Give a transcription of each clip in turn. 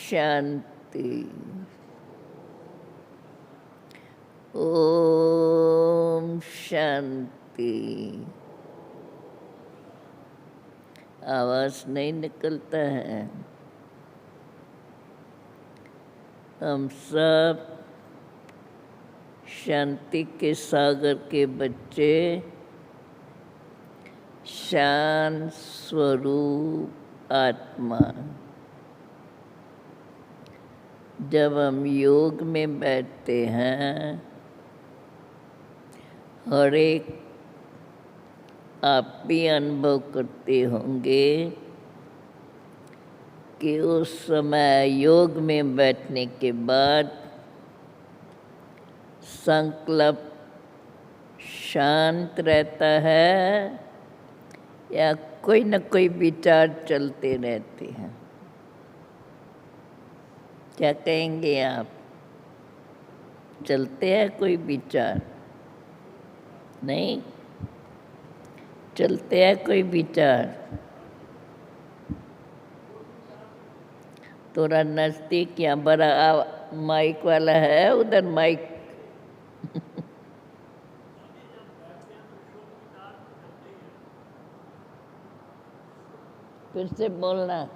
शांति। ओम शांति। आवाज नहीं निकलता है। हम सब शांति के सागर के बच्चे, शांत स्वरूप आत्मा। जब हम योग में बैठते हैं, हर एक आप भी अनुभव करते होंगे कि उस समय योग में बैठने के बाद संकल्प शांत रहता है या कोई न कोई विचार चलते रहते हैं। क्या कहेंगे आप? चलते हैं कोई विचार? नहीं चलते हैं कोई विचार? थोड़ा नज़दीक या बड़ा माइक वाला है उधर माइक। फिर से बोलना।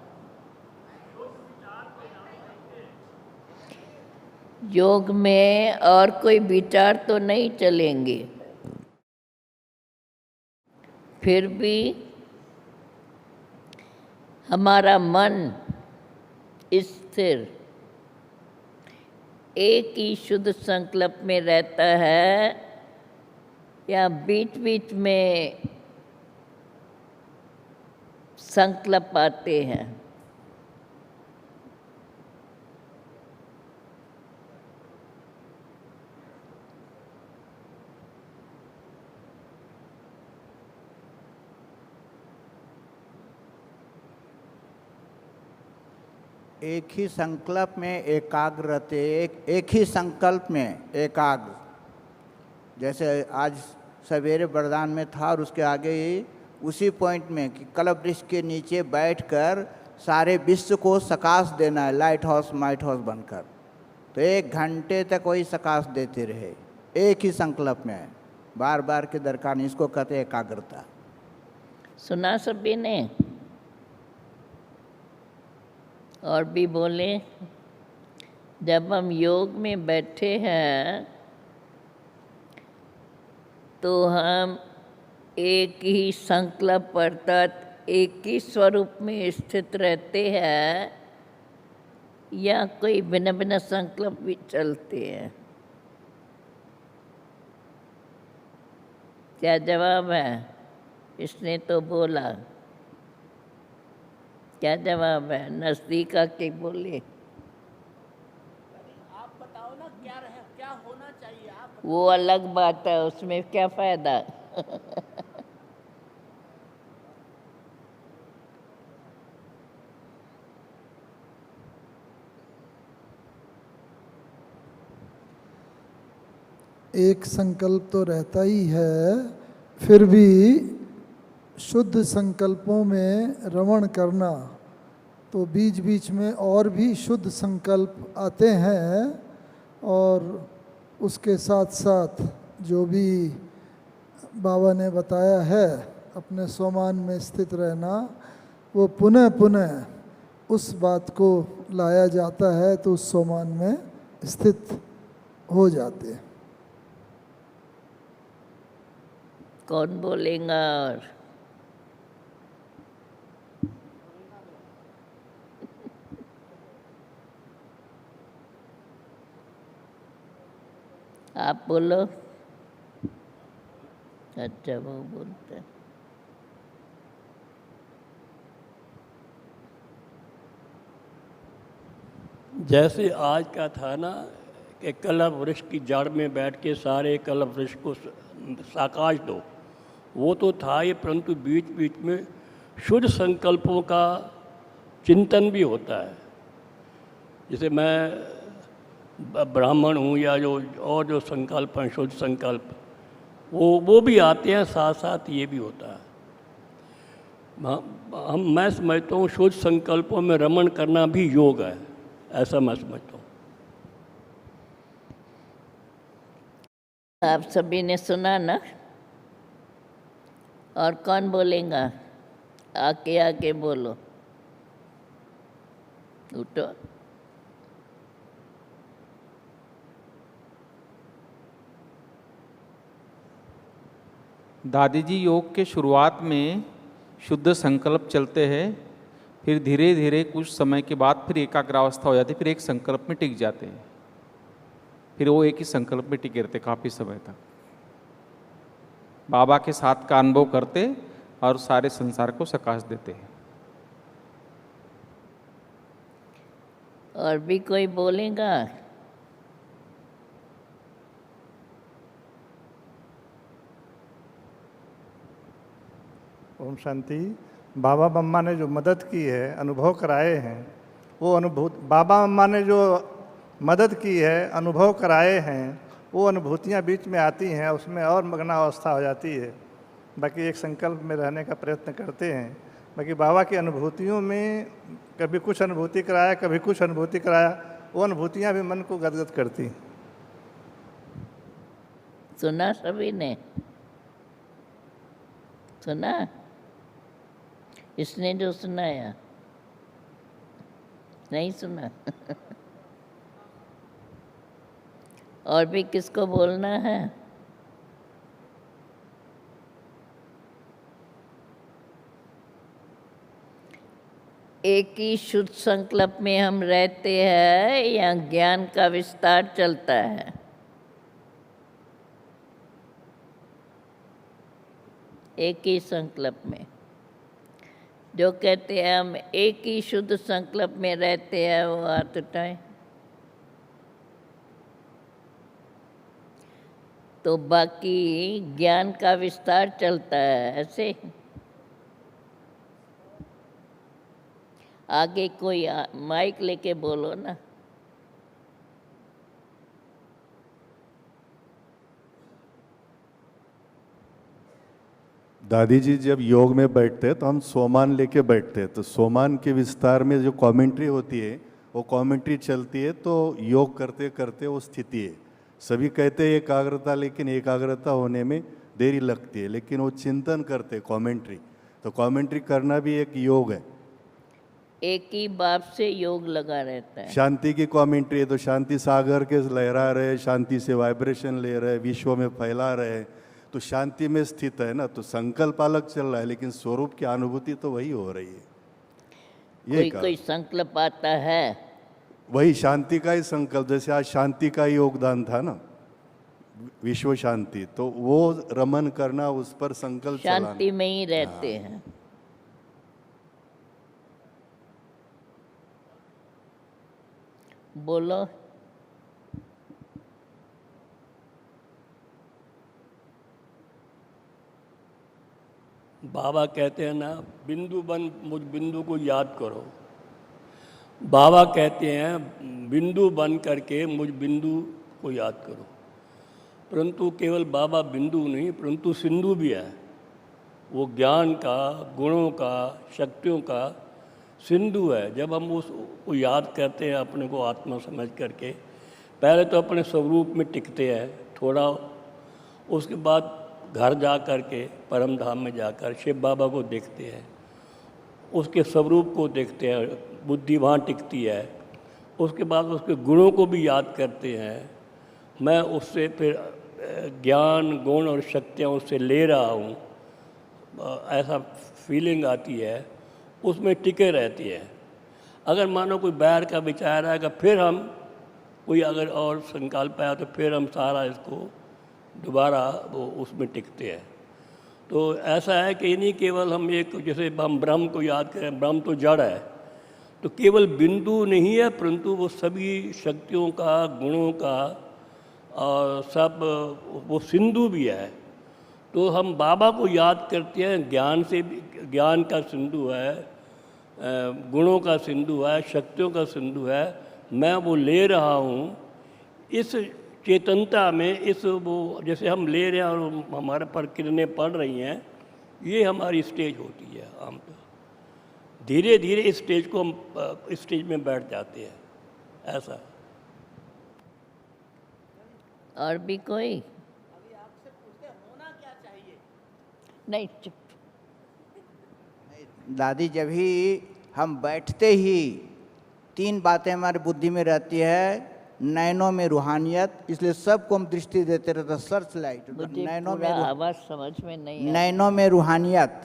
योग में और कोई विचार तो नहीं चलेंगे, फिर भी हमारा मन स्थिर एक ही शुद्ध संकल्प में रहता है या बीच बीच में संकल्प आते हैं? एक ही संकल्प में एकाग्र रहते, एक ही संकल्प में एकाग्र। जैसे आज सवेरे वरदान में था और उसके आगे ही उसी पॉइंट में कि कल्प वृक्ष के नीचे बैठकर सारे विश्व को सकाश देना है, लाइट हाउस माइट हाउस बनकर। तो 1 घंटे तक वही सकाश देते रहे, एक ही संकल्प में, बार बार के दरकार नहीं। इसको कहते हैं एकाग्रता। सुना सभी ने? और भी बोले। जब हम योग में बैठे हैं तो हम एक ही संकल्प अर्थात एक ही स्वरूप में स्थित रहते हैं या कोई भिन्न भिन्न संकल्प भी चलते हैं? क्या जवाब है? इसने तो बोला। क्या जवाब है? नजदीक आके बोले। आप बताओ ना क्या होना चाहिए आप? वो अलग बात है, उसमें क्या फायदा? एक संकल्प तो रहता ही है, फिर भी शुद्ध संकल्पों में रमण करना, तो बीच बीच में और भी शुद्ध संकल्प आते हैं और उसके साथ साथ जो भी बाबा ने बताया है अपने सोमान में स्थित रहना, वो पुनः पुनः उस बात को लाया जाता है तो उस सोमान में स्थित हो जाते हैं। कौन बोलेगा? और आप बोलो। अच्छा वो बोलते हैं। जैसे आज का था ना कि कल्प वृक्ष की जड़ में बैठ के सारे कल्प वृक्ष को साकाश दो, वो तो था ही, परंतु बीच बीच में शुद्ध संकल्पों का चिंतन भी होता है। जैसे मैं ब्राह्मण हूँ या जो संकल्प हैं शुद्ध संकल्प, वो भी आते हैं, साथ साथ ये भी होता है। मैं समझता हूँ शुद्ध संकल्पों में रमण करना भी योग है। ऐसा मैं समझता हूँ। आप सभी ने सुना ना? और कौन बोलेगा? आके आके बोलो, उठो। दादी जी, योग के शुरुआत में शुद्ध संकल्प चलते हैं, फिर धीरे धीरे कुछ समय के बाद फिर एकाग्रावस्था हो जाती है, फिर एक संकल्प में टिक जाते हैं, फिर वो एक ही संकल्प में टिके रहते काफ़ी समय तक। बाबा के साथ का अनुभव करते और सारे संसार को सकाश देते हैं। और भी कोई बोलेगा? ओम शांति। बाबा मम्मा ने जो मदद की है, अनुभव कराए हैं, वो बाबा मम्मा ने जो मदद की है, अनुभव कराए हैं, वो अनुभूतियाँ बीच में आती हैं, उसमें और मग्नावस्था हो जाती है। बाकी एक संकल्प में रहने का प्रयत्न करते हैं। बाकी बाबा की अनुभूतियों में कभी कुछ अनुभूति कराया, कभी कुछ अनुभूति कराया, वो अनुभूतियाँ भी मन को गदगद करती। सुना सभी ने? सुना? इसने जो सुनाया नहीं सुना? और भी किसको बोलना है? एक ही शुद्ध संकल्प में हम रहते हैं या ज्ञान का विस्तार चलता है? एक ही संकल्प में। जो कहते हैं हम एक ही शुद्ध संकल्प में रहते हैं, वो हाथ उठाएं। तो बाकी ज्ञान का विस्तार चलता है ऐसे। आगे कोई माइक लेके बोलो ना। दादी जी जब योग में बैठते हैं तो हम सोमान लेके बैठते हैं, तो सोमान के विस्तार में जो कमेंट्री होती है वो कमेंट्री चलती है, तो योग करते करते वो स्थिति है। सभी कहते हैं एकाग्रता, लेकिन एकाग्रता होने में देरी लगती है, लेकिन वो चिंतन करते कमेंट्री, तो कमेंट्री करना भी एक योग है। एक ही बाप से योग लगा रहता है। शांति की कमेंट्री है तो शांति सागर के लहरा रहे, शांति से वाइब्रेशन ले रहे, विश्व में फैला रहे, तो शांति में स्थित है ना। तो संकल्प अलग चल रहा है, लेकिन स्वरूप की अनुभूति तो वही हो रही है। कोई संकल्प आता है, वही शांति का ही संकल्प। जैसे आज शांति का ही योगदान था ना, विश्व शांति, तो वो रमन करना, उस पर संकल्प शांति में ही रहते हैं। बोलो। बाबा कहते हैं ना, बिंदु बन मुझ बिंदु को याद करो। बाबा कहते हैं बिंदु बन करके मुझ बिंदु को याद करो। परंतु केवल बाबा बिंदु नहीं, परंतु सिंधु भी है। वो ज्ञान का, गुणों का, शक्तियों का सिंधु है। जब हम उसको याद करते हैं, अपने को आत्मा समझ करके, पहले तो अपने स्वरूप में टिकते हैं थोड़ा, उसके बाद घर जा कर के परम धाम में जाकर शिव बाबा को देखते हैं, उसके स्वरूप को देखते हैं, बुद्धि वहाँ टिकती है। उसके बाद उसके गुणों को भी याद करते हैं। मैं उससे फिर ज्ञान, गुण और शक्तियाँ उससे ले रहा हूँ, ऐसा फीलिंग आती है, उसमें टिके रहती है। अगर मानो कोई बैर का विचार आएगा, फिर हम कोई अगर और संकल्प आया तो फिर हम सारा इसको दोबारा वो उसमें टिकते हैं। तो ऐसा है कि नहीं केवल हम एक, जैसे हम ब्रह्म को याद करें, ब्रह्म तो जड़ है, तो केवल बिंदु नहीं है, परंतु वो सभी शक्तियों का, गुणों का और सब वो सिंधु भी है। तो हम बाबा को याद करते हैं, ज्ञान से भी, ज्ञान का सिंधु है, गुणों का सिंधु है, शक्तियों का सिंधु है। मैं वो ले रहा हूँ इस चेतनता में, इस वो जैसे हम ले रहे हैं और हमारे पर किरणें पड़ रही हैं, ये हमारी स्टेज होती है। आमतौर धीरे धीरे इस स्टेज को हम स्टेज में बैठ जाते हैं। ऐसा। और भी कोई? अभी आपसे पूछते होना क्या चाहिए। नहीं, चुप। दादी, जब ही हम बैठते ही तीन बातें हमारी बुद्धि में रहती है। नैनों में रूहानियत, इसलिए सबको हम दृष्टि देते रहते, सर्च लाइट। मुझे नैनों पूरा में आवाज समझ में नहीं आया। नैनों में रूहानियत,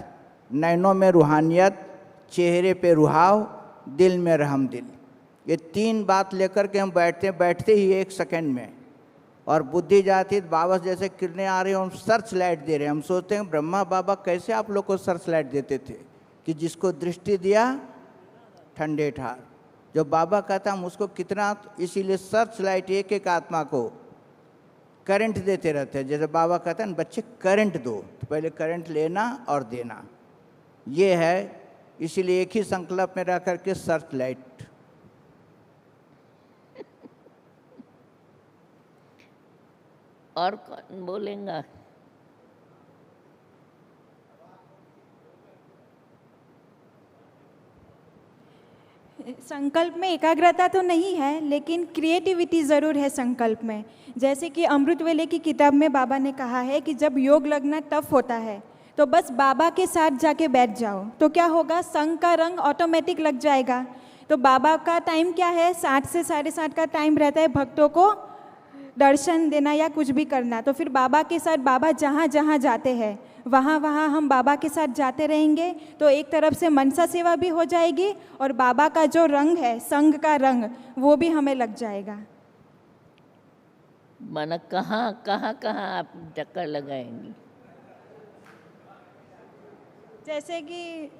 नैनों में रूहानियत, चेहरे पे रुहाव, दिल में रहमदिल। ये तीन बात लेकर के हम बैठते ही एक सेकंड में, और बुद्धि जाती बाबा जैसे किरणें आ रही हैं, हम सर्च लाइट दे रहे हैं। हम सोचते हैं ब्रह्मा बाबा कैसे आप लोग को सर्च लाइट देते थे कि जिसको दृष्टि दिया ठंडे ठार। जो बाबा कहता हम उसको कितना, इसीलिए सर्च लाइट एक एक आत्मा को करंट देते रहते हैं। जैसे बाबा कहते हैं बच्चे करंट दो, तो पहले करंट लेना और देना, ये है। इसीलिए एक ही संकल्प में रह करके सर्च लाइट। और कौन बोलेगा? संकल्प में एकाग्रता तो नहीं है, लेकिन क्रिएटिविटी ज़रूर है संकल्प में। जैसे कि अमृत वेले की किताब में बाबा ने कहा है कि जब योग लगना टफ होता है तो बस बाबा के साथ जाके बैठ जाओ, तो क्या होगा, संग का रंग ऑटोमेटिक लग जाएगा। तो बाबा का टाइम क्या है, 7 से 7:30 का टाइम रहता है भक्तों को दर्शन देना या कुछ भी करना। तो फिर बाबा के साथ, बाबा जहाँ जहाँ जाते हैं वहाँ वहाँ हम बाबा के साथ जाते रहेंगे, तो एक तरफ से मनसा सेवा भी हो जाएगी और बाबा का जो रंग है, संग का रंग, वो भी हमें लग जाएगा। माना कहाँ कहाँ कहाँ आप चक्कर लगाएंगी? जैसे कि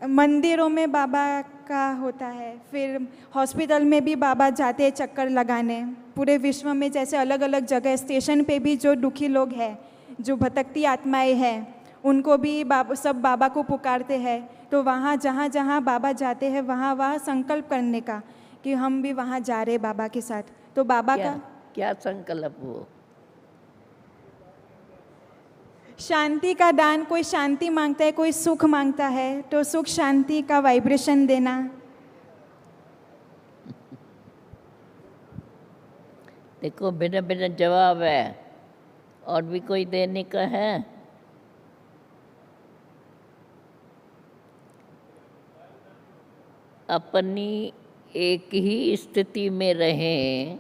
मंदिरों में बाबा का होता है, फिर हॉस्पिटल में भी बाबा जाते हैं चक्कर लगाने। पूरे विश्व में जैसे अलग अलग जगह, स्टेशन पे भी जो दुखी लोग हैं, जो भटकती आत्माएं हैं, उनको भी सब बाबा को पुकारते हैं। तो वहाँ जहाँ जहाँ बाबा जाते हैं वहाँ वहाँ संकल्प करने का कि हम भी वहाँ जा रहे बाबा के साथ। तो बाबा क्या का क्या संकल्प हो? शांति का दान, कोई शांति मांगता है, कोई सुख मांगता है, तो सुख शांति का वाइब्रेशन देना। देखो, बिना बिना जवाब है। और भी कोई देने का है? अपनी एक ही स्थिति में रहें,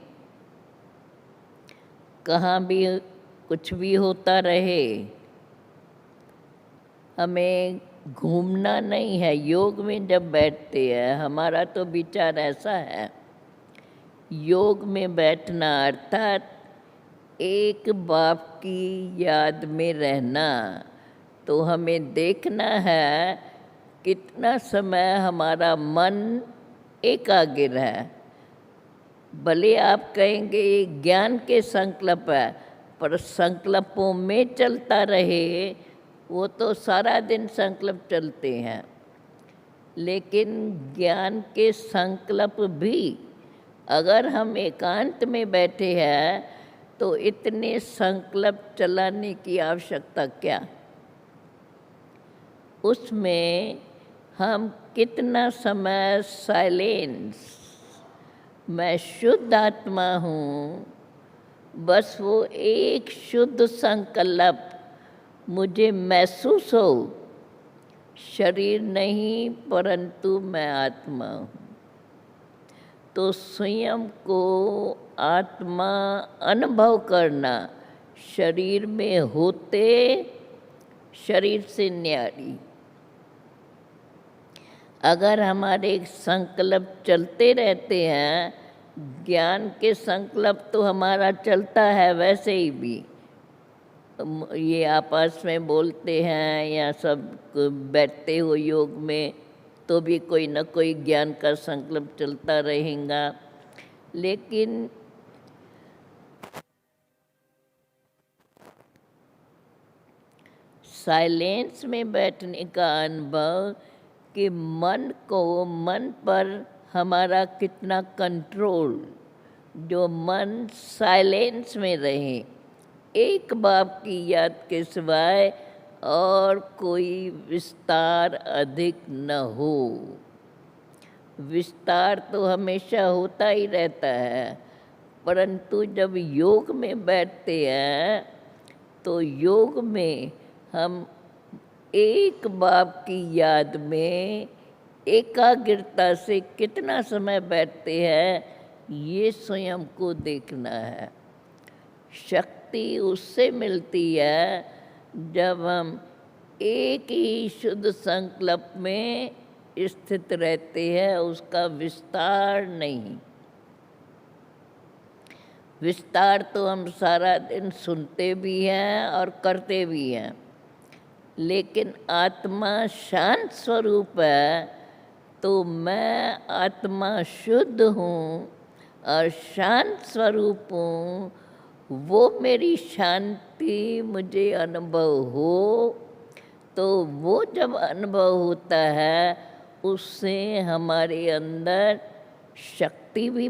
कहाँ भी कुछ भी होता रहे, हमें घूमना नहीं है। योग में जब बैठते हैं, हमारा तो विचार ऐसा है, योग में बैठना अर्थात एक बाप की याद में रहना। तो हमें देखना है कितना समय हमारा मन एकाग्र है। भले आप कहेंगे ये ज्ञान के संकल्प है, पर संकल्पों में चलता रहे, वो तो सारा दिन संकल्प चलते हैं। लेकिन ज्ञान के संकल्प भी अगर हम एकांत में बैठे हैं तो इतने संकल्प चलाने की आवश्यकता क्या? उसमें हम कितना समय साइलेंस, मैं शुद्ध आत्मा हूँ, बस वो एक शुद्ध संकल्प मुझे महसूस हो, शरीर नहीं परंतु मैं आत्मा हूँ। तो स्वयं को आत्मा अनुभव करना, शरीर में होते शरीर से न्यारी। अगर हमारे संकल्प चलते रहते हैं, ज्ञान के संकल्प तो हमारा चलता है वैसे ही भी, ये आपस में बोलते हैं या सब बैठते हो योग में, तो भी कोई न कोई ज्ञान का संकल्प चलता रहेगा। लेकिन साइलेंस में बैठने का अनुभव कि मन पर हमारा कितना कंट्रोल, जो मन साइलेंस में रहे, एक बाप की याद के सिवाय और कोई विस्तार अधिक न हो, विस्तार तो हमेशा होता ही रहता है, परंतु जब योग में बैठते हैं तो योग में हम एक बाप की याद में एकाग्रता से कितना समय बैठते हैं, ये स्वयं को देखना है। शक्ति उससे मिलती है जब हम एक ही शुद्ध संकल्प में स्थित रहते हैं, उसका विस्तार नहीं। विस्तार तो हम सारा दिन सुनते भी हैं और करते भी हैं, लेकिन आत्मा शांत स्वरूप है तो मैं आत्मा शुद्ध हूँ और शांत स्वरूप हूँ, वो मेरी शांति मुझे अनुभव हो, तो वो जब अनुभव होता है उससे हमारे अंदर शक्ति भी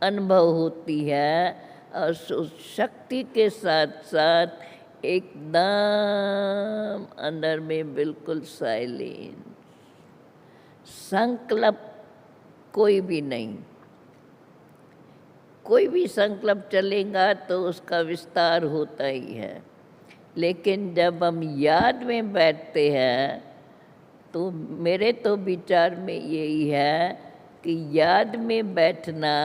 अनुभव होती है और उस शक्ति के साथ साथ एकदम अंदर में बिल्कुल साइलेंस, संकल्प कोई भी नहीं। कोई भी संकल्प चलेगा तो उसका विस्तार होता ही है, लेकिन जब हम याद में बैठते हैं तो मेरे तो विचार में यही है कि याद में बैठना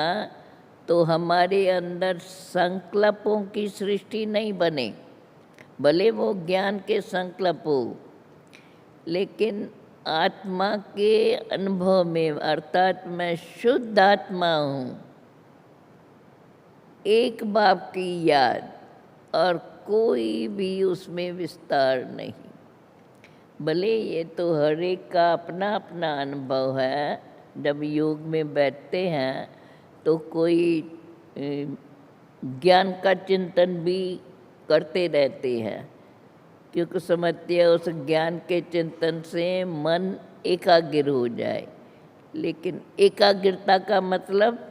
तो हमारे अंदर संकल्पों की सृष्टि नहीं बने, भले वो ज्ञान के संकल्प हो, लेकिन आत्मा के अनुभव में, अर्थात मैं शुद्ध आत्मा हूँ, एक बाप की याद और कोई भी उसमें विस्तार नहीं। भले ये तो हर एक का अपना अपना अनुभव है। जब योग में बैठते हैं तो कोई ज्ञान का चिंतन भी करते रहते हैं, क्योंकि समझते हैं उस ज्ञान के चिंतन से मन एकाग्र हो जाए, लेकिन एकाग्रता का मतलब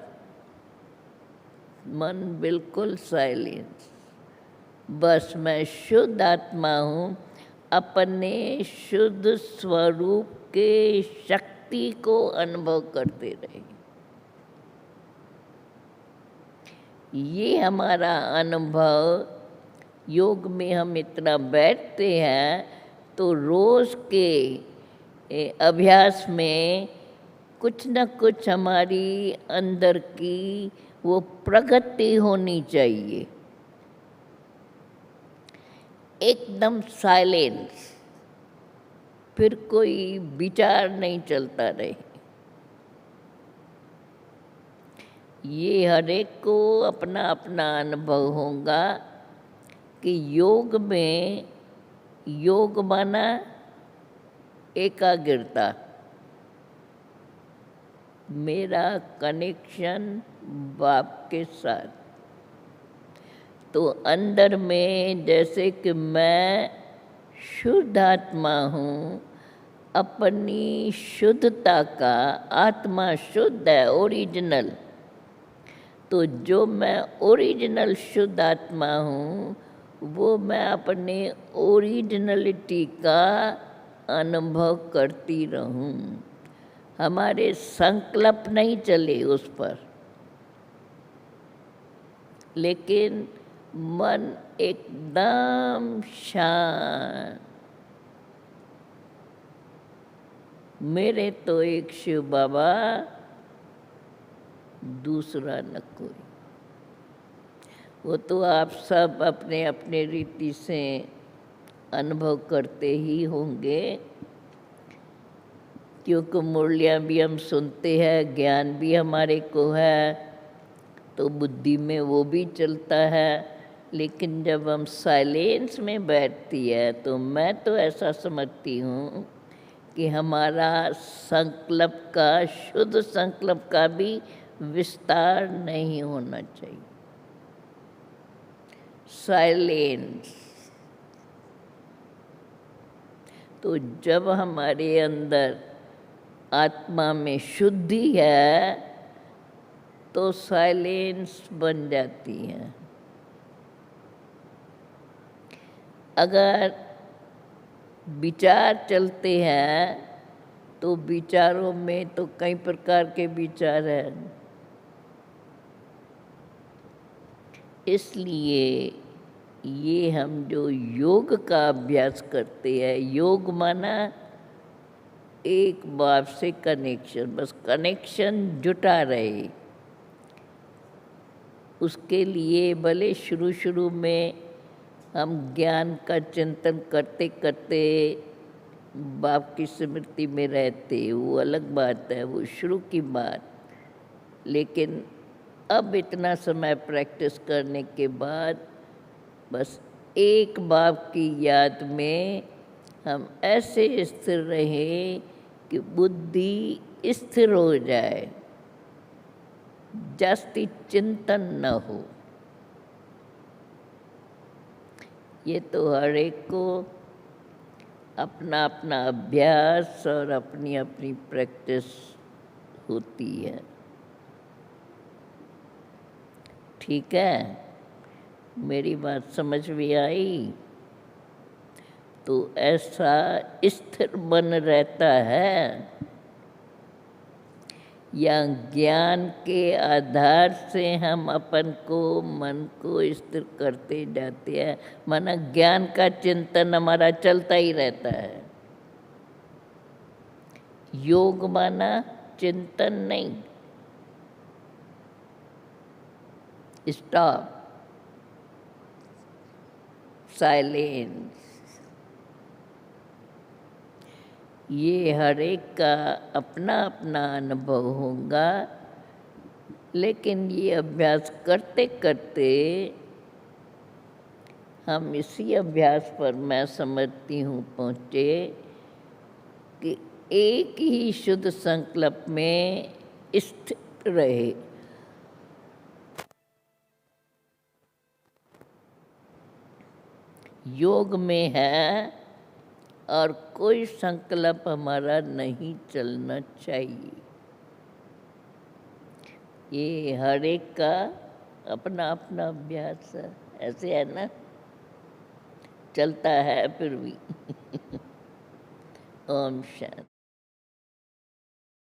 मन बिल्कुल साइलेंस। बस मैं शुद्ध आत्मा हूँ, अपने शुद्ध स्वरूप के शक्ति को अनुभव करते रहे। ये हमारा अनुभव, योग में हम इतना बैठते हैं तो रोज़ के अभ्यास में कुछ न कुछ हमारी अंदर की वो प्रगति होनी चाहिए। एकदम साइलेंस, फिर कोई विचार नहीं चलता रहे। ये हर एक को अपना अपना अनुभव होगा कि योग में, योग माना एकाग्रता, मेरा कनेक्शन बाप के साथ। तो अंदर में जैसे कि मैं शुद्ध आत्मा हूँ, अपनी शुद्धता का, आत्मा शुद्ध है, ओरिजिनल, तो जो मैं ओरिजिनल शुद्ध आत्मा हूँ वो मैं अपने ओरिजिनलिटी का अनुभव करती रहूँ। हमारे संकल्प नहीं चले उस पर, लेकिन मन एकदम शांत। मेरे तो एक शिव बाबा, दूसरा न कोई। वो तो आप सब अपने अपने रीति से अनुभव करते ही होंगे, क्योंकि मुरलियाँ भी हम सुनते हैं, ज्ञान भी हमारे को है, तो बुद्धि में वो भी चलता है। लेकिन जब हम साइलेंस में बैठती है तो मैं तो ऐसा समझती हूँ कि हमारा संकल्प का, शुद्ध संकल्प का भी विस्तार नहीं होना चाहिए। साइलेंस। तो जब हमारे अंदर आत्मा में शुद्धि है तो साइलेंस बन जाती है। अगर विचार चलते हैं तो विचारों में तो कई प्रकार के विचार हैं, इसलिए ये हम जो योग का अभ्यास करते हैं, योग माना एक बाप से कनेक्शन, बस कनेक्शन जुटा रहे। उसके लिए भले शुरू शुरू में हम ज्ञान का चिंतन करते करते बाप की स्मृति में रहते, वो अलग बात है, वो शुरू की बात। लेकिन अब इतना समय प्रैक्टिस करने के बाद बस एक बाप की याद में हम ऐसे स्थिर रहें कि बुद्धि स्थिर हो जाए, जास्ती चिंतन न हो। ये तो हर एक को अपना अपना अभ्यास और अपनी अपनी प्रैक्टिस होती है। ठीक है, मेरी बात समझ में आई? तो ऐसा स्थिर मन रहता है, या ज्ञान के आधार से हम अपन को मन को स्थिर करते जाते हैं, माना ज्ञान का चिंतन हमारा चलता ही रहता है। योग माना चिंतन नहीं, स्टॉप, साइलेंस। ये हर एक का अपना अपना अनुभव होगा, लेकिन ये अभ्यास करते करते हम इसी अभ्यास पर, मैं समझती हूँ, पहुँचे कि एक ही शुद्ध संकल्प में स्थिर रहे। योग में है और कोई संकल्प हमारा नहीं चलना चाहिए। ये हर एक का अपना अपना अभ्यास है, ऐसे है ना, चलता है फिर भी। ओम शांति।